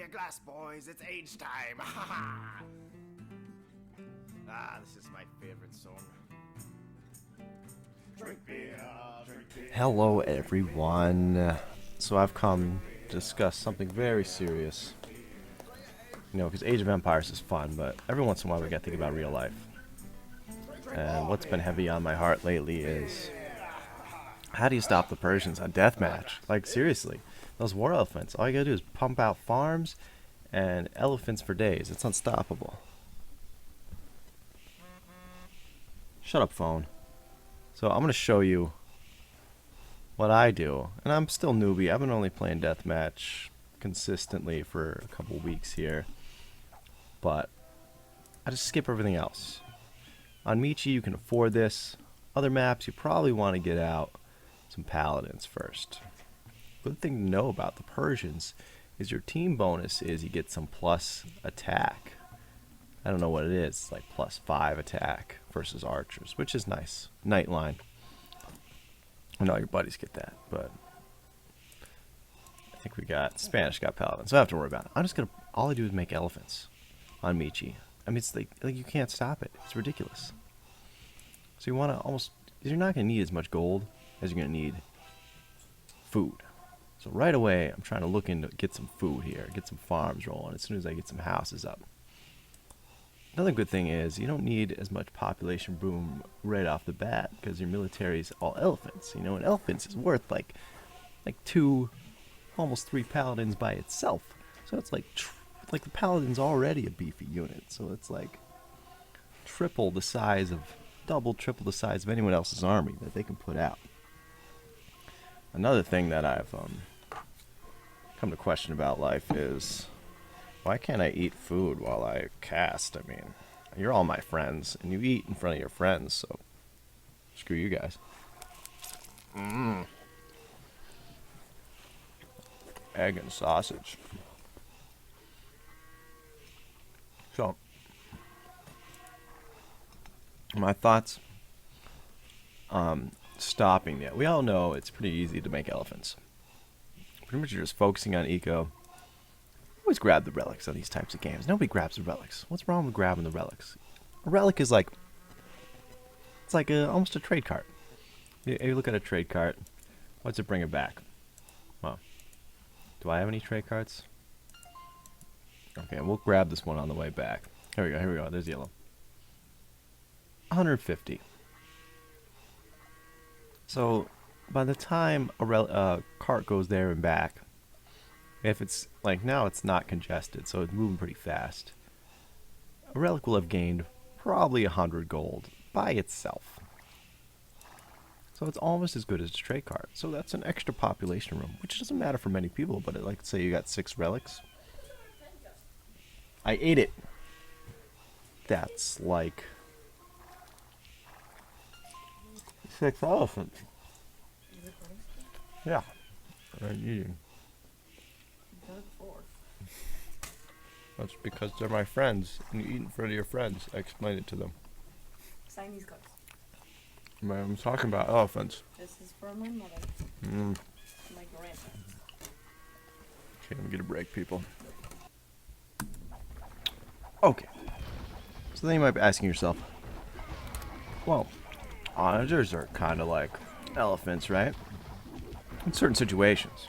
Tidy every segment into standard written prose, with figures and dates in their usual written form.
me a glass, boys. It's age time. This is my favorite song. Drink beer, drink beer. Hello, everyone. So I've come to discuss something very serious. You know, because Age of Empires is fun, but every once in a while we got to think about real life. And what's been heavy on my heart lately is, how do you stop the Persians on deathmatch? Like, seriously, those war elephants, all you gotta do is pump out farms and elephants for days. It's unstoppable. Shut up, phone. So I'm gonna show you what I do, and I'm still newbie. I've been only playing deathmatch consistently for a couple weeks here, but I just skip everything else. On Michi, you can afford this. Other maps, you probably want to get out some paladins first. Good thing to know about the Persians is your team bonus is you get some plus attack. I don't know what it is, like +5 attack versus archers, which is nice. Nightline. I know your buddies get that, but I think we got Spanish got paladins, so I don't have to worry about it. I'm just gonna, all I do is make elephants on Michi. I mean, it's like you can't stop it. It's ridiculous. So you want to almost, you're not gonna need as much gold as you're gonna need food. So right away, I'm trying to look into get some food here, get some farms rolling as soon as I get some houses up. Another good thing is you don't need as much population boom right off the bat because your military is all elephants. You know, and elephants is worth like 2, almost 3 paladins by itself. So it's like the paladin's already a beefy unit. So it's like triple the size of, triple the size of anyone else's army that they can put out. Another thing that I've come to question about life is, why can't I eat food while I cast? I mean, you're all my friends, and you eat in front of your friends, so screw you guys. Egg and sausage. So, my thoughts stopping it. We all know it's pretty easy to make elephants. Pretty much you're just focusing on eco. Always grab the relics on these types of games. Nobody grabs the relics. What's wrong with grabbing the relics? A relic is like, it's like almost a trade cart. You look at a trade cart. What's it bring it back? Well, do I have any trade carts? Okay, we'll grab this one on the way back. Here we go. There's yellow. 150. So, by the time a cart goes there and back, if it's, like now it's not congested, so it's moving pretty fast, a relic will have gained probably 100 gold by itself. So it's almost as good as a trade cart. So that's an extra population room, which doesn't matter for many people, but like say you got 6 relics. I ate it. That's like 6 elephants. Yeah. I'm eating. That's because they're my friends, and you eat in front of your friends. I explained it to them. Siamese goats. I'm talking about elephants. This is for my mother. My grandparents. Okay, let me get a break, people. Okay. So then you might be asking yourself, well, onagers are kind of like elephants, right? In certain situations,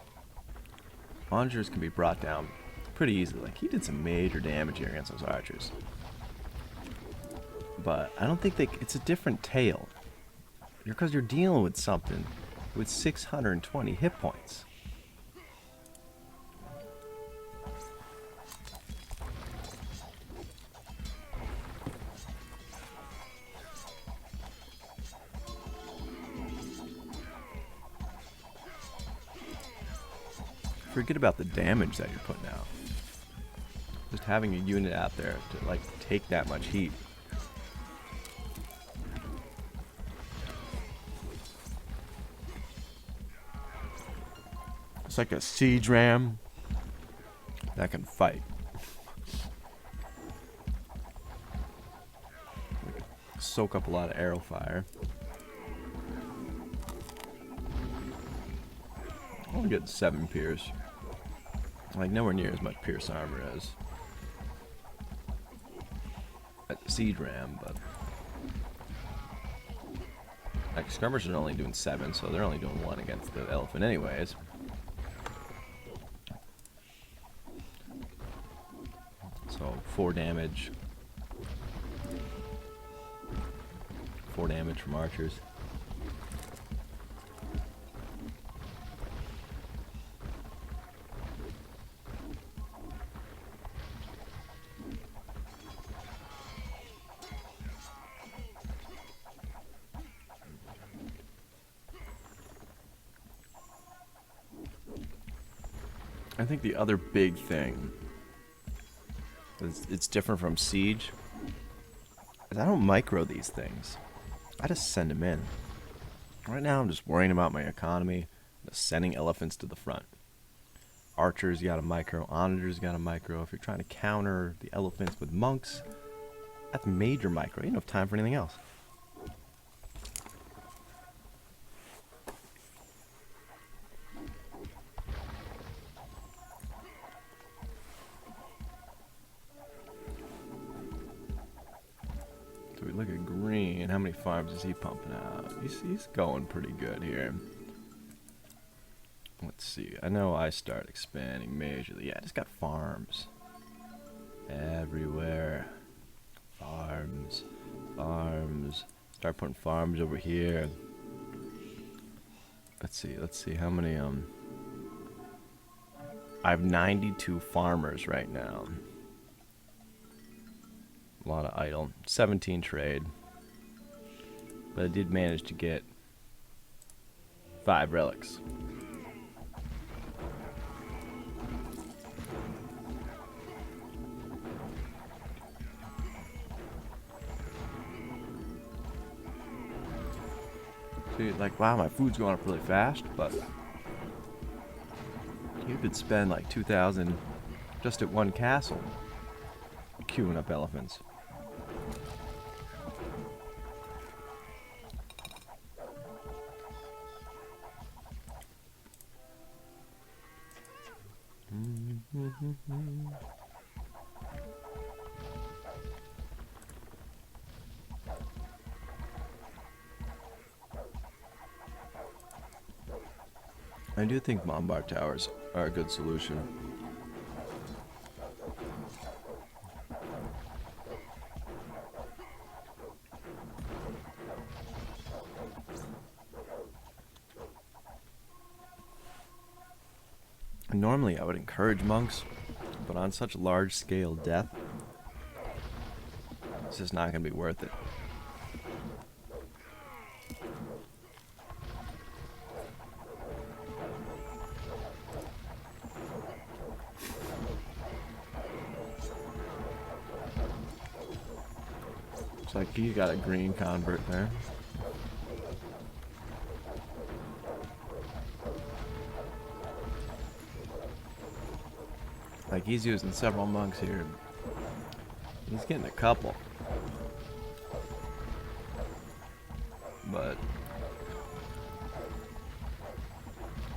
onagers can be brought down pretty easily. Like, he did some major damage here against those archers. But I don't think it's a different tale. Because you're dealing with something with 620 hit points. Forget about the damage that you're putting out. Just having a unit out there to like take that much heat. It's like a siege ram that can fight. Soak up a lot of arrow fire. I'll get 7 peers. Like, nowhere near as much pierce armor as at the siege ram, but like skirmishers are only doing 7, so they're only doing 1 against the elephant anyways. So 4 damage. 4 damage from archers. I think the other big thing is it's different from Siege, is I don't micro these things. I just send them in. Right now I'm just worrying about my economy, just sending elephants to the front. Archers, you got a micro. Onagers, you got a micro. If you're trying to counter the elephants with monks, that's major micro. You don't have time for anything else. So we look at Green. How many farms is he pumping out? He's going pretty good here. Let's see. I know I start expanding majorly. Yeah, I just got farms everywhere. Farms. Farms. Start putting farms over here. Let's see. How many, I have 92 farmers right now. A lot of idle. 17 trade. But I did manage to get 5 relics. See, like, wow, my food's going up really fast, but you could spend like 2,000 just at one castle queuing up elephants. I do think Bombard Towers are a good solution. Normally I would encourage monks, but on such large scale death, it's just not going to be worth it. Looks like he got a green convert there. Like, he's using several monks here. He's getting a couple. But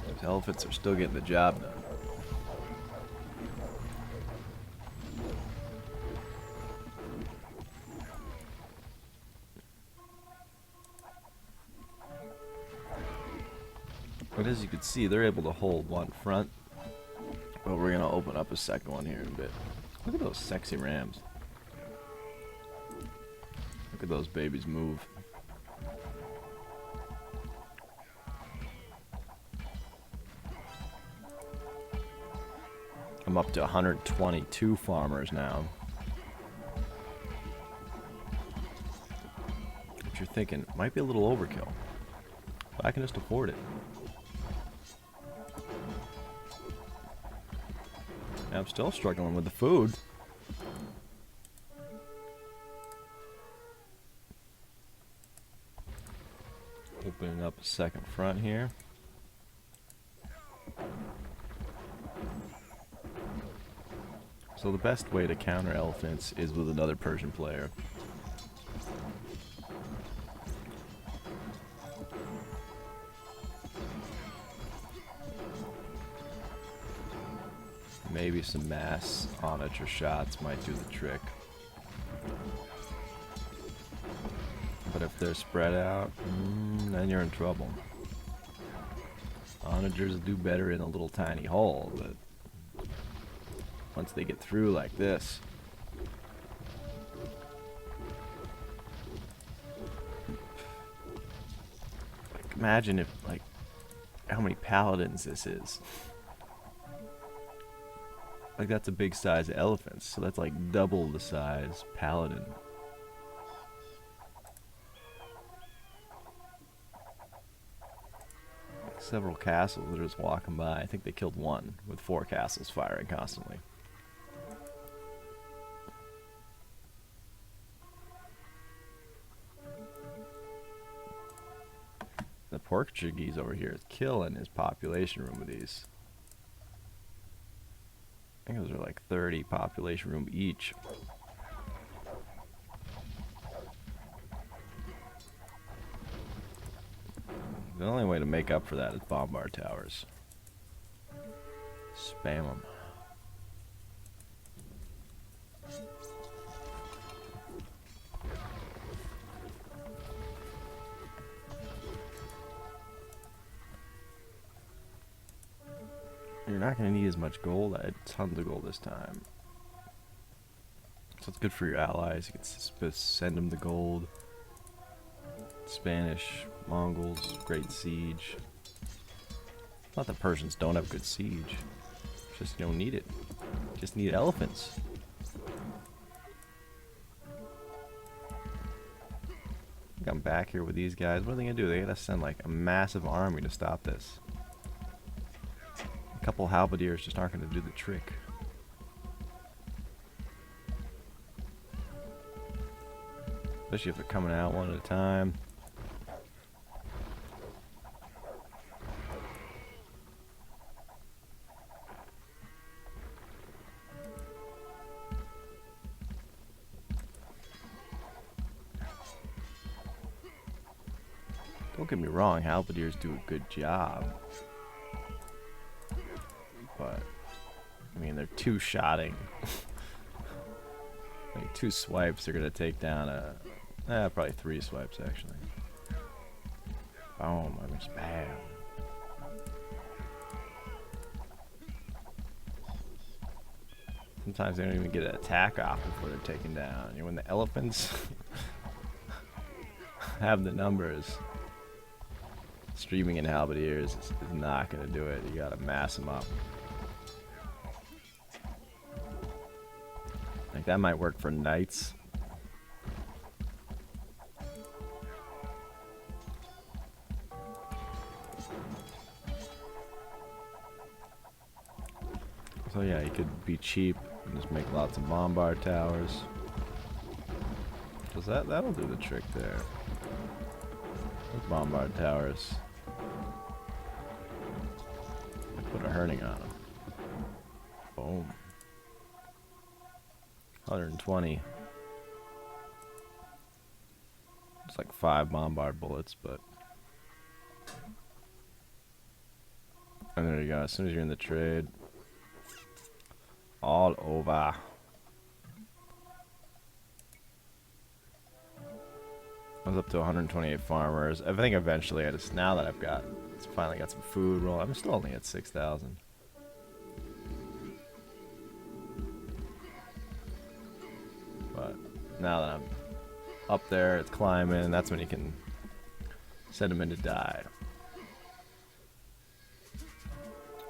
those elephants are still getting the job done. But as you can see, they're able to hold one front. But we're gonna open up a second one here in a bit. Look at those sexy rams. Look at those babies move. I'm up to 122 farmers now. But you're thinking, might be a little overkill. But I can just afford it. I'm still struggling with the food. Opening up a second front here. So the best way to counter elephants is with another Persian player. Maybe some mass onager shots might do the trick. But if they're spread out, then you're in trouble. Onagers do better in a little tiny hole, but once they get through like this, like, imagine if, like, how many paladins this is. Like, that's a big size elephant, so that's like double the size paladin. Like several castles that are just walking by. I think they killed one with 4 castles firing constantly. The Portuguese over here is killing his population room with these. I think those are like 30 population room each. The only way to make up for that is bombard towers. Spam them. You're not going to need as much gold. I had tons of gold this time. So it's good for your allies. You can send them the gold. Spanish, Mongols, great siege. Not that Persians don't have good siege. It's just you don't need it. You just need elephants. I'm back here with these guys. What are they going to do? They got to send like a massive army to stop this. A couple halberdiers just aren't going to do the trick. Especially if they're coming out one at a time. Don't get me wrong, halberdiers do a good job. But, I mean, they're two-shotting. Like, 2 swipes are going to take down probably 3 swipes, actually. Boom, I just bam. Sometimes they don't even get an attack off before they're taken down. You know, when the elephants have the numbers, streaming in halberdiers is not going to do it. You got to mass them up. Like, that might work for knights. So yeah, you could be cheap and just make lots of bombard towers. Cause that'll do the trick there. Those bombard towers. Put a hurting on them. Boom. 120. It's like 5 bombard bullets, but. And there you go. As soon as you're in the trade, all over. I was up to 128 farmers. I think eventually, now that I've finally got some food rolling, I'm still only at 6,000. But now that I'm up there, it's climbing, that's when you can send them in to die.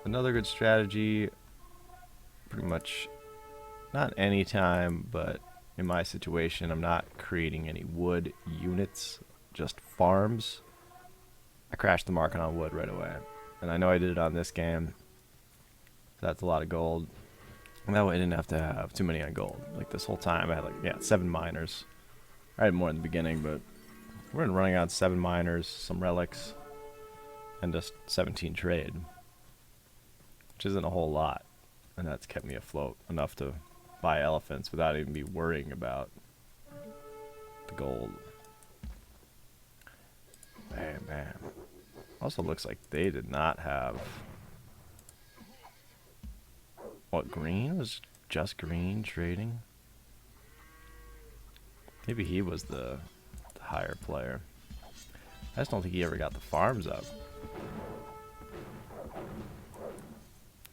Another good strategy, pretty much, not any time, but in my situation, I'm not creating any wood units, just farms. I crashed the market on wood right away. And I know I did it on this game. So that's a lot of gold. And that way I didn't have to have too many on gold. Like this whole time I had 7 miners. I had more in the beginning, but we're running on 7 miners, some relics, and just 17 trade. Which isn't a whole lot. And that's kept me afloat enough to buy elephants without even be worrying about the gold. Bam, bam. Also looks like they did not have What, green? Was just green trading? Maybe he was the higher player. I just don't think he ever got the farms up.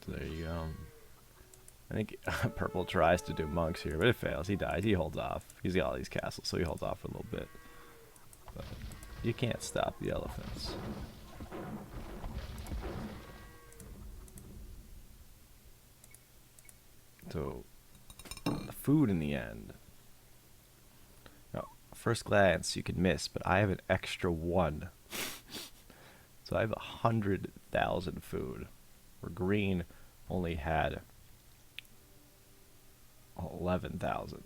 So there you go. I think purple tries to do monks here, but it fails. He dies. He holds off. He's got all these castles, so he holds off for a little bit. But you can't stop the elephants. So, the food in the end. Now, first glance you could miss, but I have an extra 1. So I have 100,000 food. Where green only had 11,000.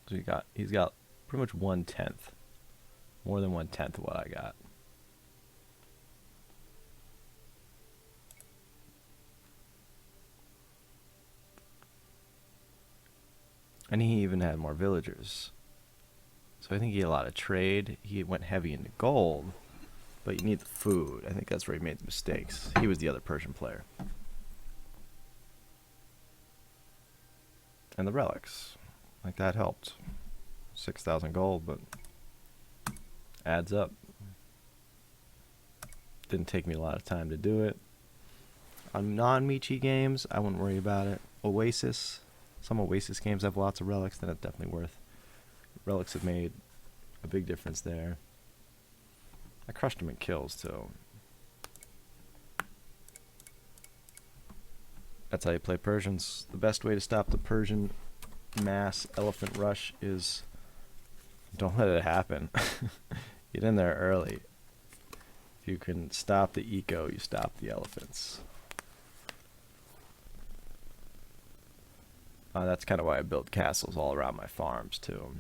So he's got pretty much 1/10. More than 1/10 of what I got. And he even had more villagers. So I think he had a lot of trade. He went heavy into gold, but you need the food. I think that's where he made the mistakes. He was the other Persian player. And the relics. Like that helped. 6,000 gold, but adds up. Didn't take me a lot of time to do it. On non-Michi games, I wouldn't worry about it. Oasis. Some Oasis games have lots of relics, then it's definitely worth. Relics have made a big difference there. I crushed him in kills too. That's how you play Persians. The best way to stop the Persian mass elephant rush is don't let it happen. Get in there early. If you can stop the eco, you stop the elephants. That's kind of why I built castles all around my farms too.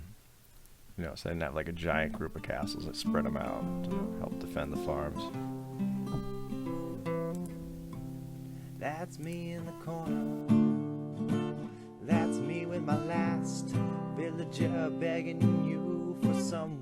You know, so I didn't have like a giant group of castles. I spread them out to help defend the farms. That's me in the corner. That's me with my last villager begging you for some